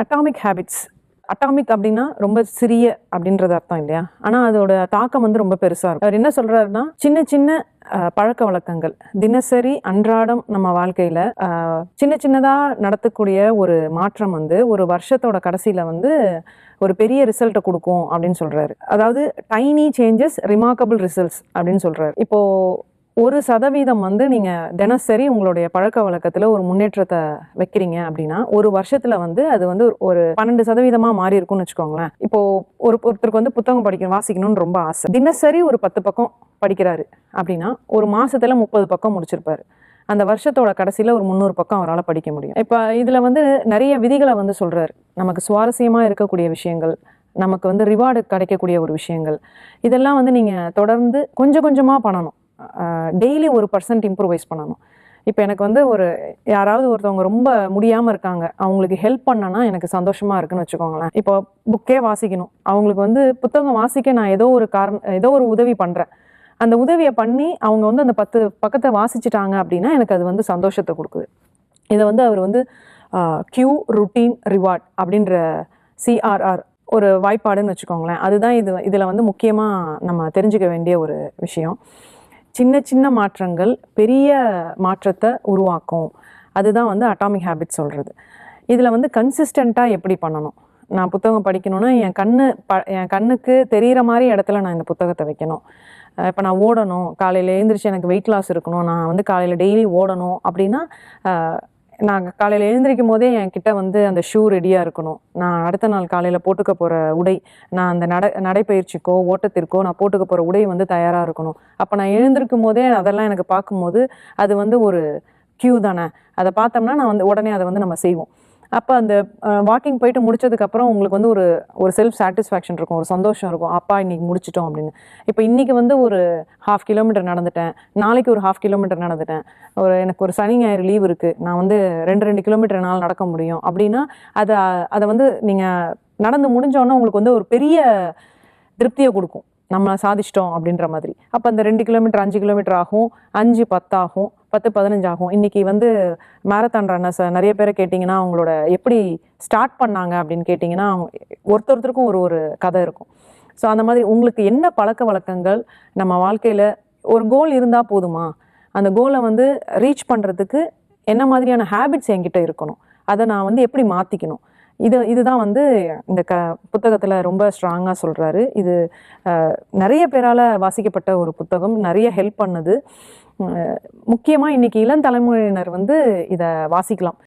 Atomic habits. Atomic அப்படின்னா ரொம்ப சிறிய அப்படின்றது அர்த்தம் இல்லையா? ஆனால் அதோட தாக்கம் வந்து ரொம்ப பெருசாக இருக்கும். அவர் என்ன சொல்கிறாருன்னா, சின்ன சின்ன பழக்க வழக்கங்கள் தினசரி அன்றாடம் நம்ம வாழ்க்கையில் சின்ன சின்னதாக நடத்தக்கூடிய ஒரு மாற்றம் வந்து ஒரு வருஷத்தோட கடைசியில் வந்து ஒரு பெரிய ரிசல்ட்டை கொடுக்கும் அப்படின்னு சொல்கிறாரு. அதாவது டைனி சேஞ்சஸ் ரிமார்க்கபிள் ரிசல்ட்ஸ் அப்படின்னு சொல்கிறாரு. இப்போது 1% வந்து நீங்கள் தினசரி உங்களுடைய பழக்க வழக்கத்தில் ஒரு முன்னேற்றத்தை வைக்கிறீங்க அப்படின்னா ஒரு வருஷத்தில் வந்து அது வந்து ஒரு 12% மாறி இருக்கும்னு வச்சுக்கோங்களேன். இப்போது ஒருத்தருக்கு வந்து புத்தகம் வாசிக்கணும்னு ரொம்ப ஆசை. தினசரி ஒரு 10 பக்கம் படிக்கிறாரு அப்படின்னா ஒரு மாதத்தில் 30 பக்கம் முடிச்சிருப்பாரு. அந்த வருஷத்தோட கடைசியில் ஒரு 300 பக்கம் அவரால் படிக்க முடியும். இப்போ இதில் வந்து நிறைய விதிகளை வந்து சொல்கிறாரு. நமக்கு சுவாரஸ்யமாக இருக்கக்கூடிய விஷயங்கள், நமக்கு வந்து ரிவார்டு கிடைக்கக்கூடிய ஒரு விஷயங்கள், இதெல்லாம் வந்து நீங்கள் தொடர்ந்து கொஞ்சம் கொஞ்சமாக பண்ணணும். டெய்லி 1% இம்ப்ரூவைஸ் பண்ணணும். இப்போ எனக்கு வந்து யாராவது ஒருத்தவங்க ரொம்ப முடியாமல் இருக்காங்க, அவங்களுக்கு ஹெல்ப் பண்ணனா எனக்கு சந்தோஷமாக இருக்குன்னு வச்சுக்கோங்களேன். இப்போ புக்கே வாசிக்கணும், அவங்களுக்கு வந்து புத்தகம் வாசிக்க நான் ஏதோ ஒரு உதவி பண்ணுறேன். அந்த உதவியை பண்ணி அவங்க வந்து அந்த 10 பக்கத்தை வாசிச்சிட்டாங்க அப்படின்னா எனக்கு அது வந்து சந்தோஷத்தை கொடுக்குது. இதை வந்து அவர் வந்து கியூ ருட்டீன் ரிவார்ட் அப்படின்ற CRR ஒரு வாய்ப்பாடுன்னு வச்சுக்கோங்களேன். அதுதான் இதில் வந்து முக்கியமாக நம்ம தெரிஞ்சுக்க வேண்டிய ஒரு விஷயம். சின்ன சின்ன மாற்றங்கள் பெரிய மாற்றத்தை உருவாக்கும். அதுதான் வந்து அட்டாமிக் ஹேபிட் சொல்கிறது. இதில் வந்து கன்சிஸ்டண்ட்டாக எப்படி பண்ணணும்? நான் புத்தகம் படிக்கணும்னா என் கண்ணுக்கு தெரிகிற மாதிரி இடத்துல நான் இந்த புத்தகத்தை வைக்கணும். இப்போ நான் ஓடணும், காலையில் எழுந்திரிச்சு எனக்கு வெயிட் லாஸ் இருக்கணும், நான் வந்து காலையில் டெய்லி ஓடணும் அப்படின்னா நான் காலையில் எழுந்திரிக்கும் போதே என்கிட்ட வந்து அந்த ஷூ ரெடியாக இருக்கணும். நான் அடுத்த நாள் காலையில் போட்டுக்க போகிற உடை, நான் அந்த நடைப்பயிற்சிக்கோ ஓட்டத்திற்கோ நான் போட்டுக்க போகிற உடை வந்து தயாராக இருக்கணும். அப்போ நான் எழுந்திருக்கும் போதே அதெல்லாம் எனக்கு பார்க்கும்போது அது வந்து ஒரு கியூ தானே. அதை பார்த்தோம்னா நான் வந்து உடனே அதை வந்து நம்ம செய்வோம். அப்போ அந்த வாக்கிங் போயிட்டு முடிச்சதுக்கப்புறம் உங்களுக்கு வந்து ஒரு செல்ஃப் சாட்டிஸ்ஃபேக்ஷன் இருக்கும், ஒரு சந்தோஷம் இருக்கும். அப்பா இன்னைக்கு முடிச்சிட்டோம் அப்படின்னு. இப்போ இன்றைக்கி வந்து ஒரு 1/2 கிலோமீட்டர் நடந்துட்டேன், நாளைக்கு ஒரு 1/2 கிலோமீட்டர் நடந்துட்டேன், எனக்கு ஒரு சனி ஞாயிறு லீவ் இருக்குது, நான் வந்து 2 கிலோமீட்டர் என்னால் நடக்க முடியும் அப்படின்னா அதை வந்து நீங்கள் நடந்து முடிஞ்சோன்னா உங்களுக்கு வந்து ஒரு பெரிய திருப்தியை கொடுக்கும். நம்ம சாதிச்சிட்டோம் அப்படின்ற மாதிரி. அப்போ அந்த 2 கிலோமீட்டர் 5 கிலோமீட்டர் ஆகும், 5 10 ஆகும், 10 15 ஆகும். இன்றைக்கி வந்து மேரத்தான் ரன்னர்ஸ் நிறைய பேரை கேட்டிங்கன்னா அவங்களோட எப்படி ஸ்டார்ட் பண்ணாங்க அப்படின்னு கேட்டிங்கன்னா ஒருத்தருக்கும் ஒரு கதை இருக்கும். ஸோ அந்த மாதிரி உங்களுக்கு என்ன பழக்க வழக்கங்கள் நம்ம வாழ்க்கையில் ஒரு கோல் இருந்தால் போதுமா? அந்த கோலை வந்து ரீச் பண்ணுறதுக்கு என்ன மாதிரியான ஹேபிட்ஸ் என்கிட்ட இருக்கணும், அதை நான் வந்து எப்படி மாற்றிக்கணும், இதுதான் வந்து இந்த புத்தகத்தில் ரொம்ப ஸ்ட்ராங்காக சொல்கிறாரு. இது நிறைய பேரால் வாசிக்கப்பட்ட ஒரு புத்தகம், நிறைய ஹெல்ப் பண்ணுது. முக்கியமாக இன்றைக்கி இளம் தலைமுறையினர் வந்து இதை வாசிக்கலாம்.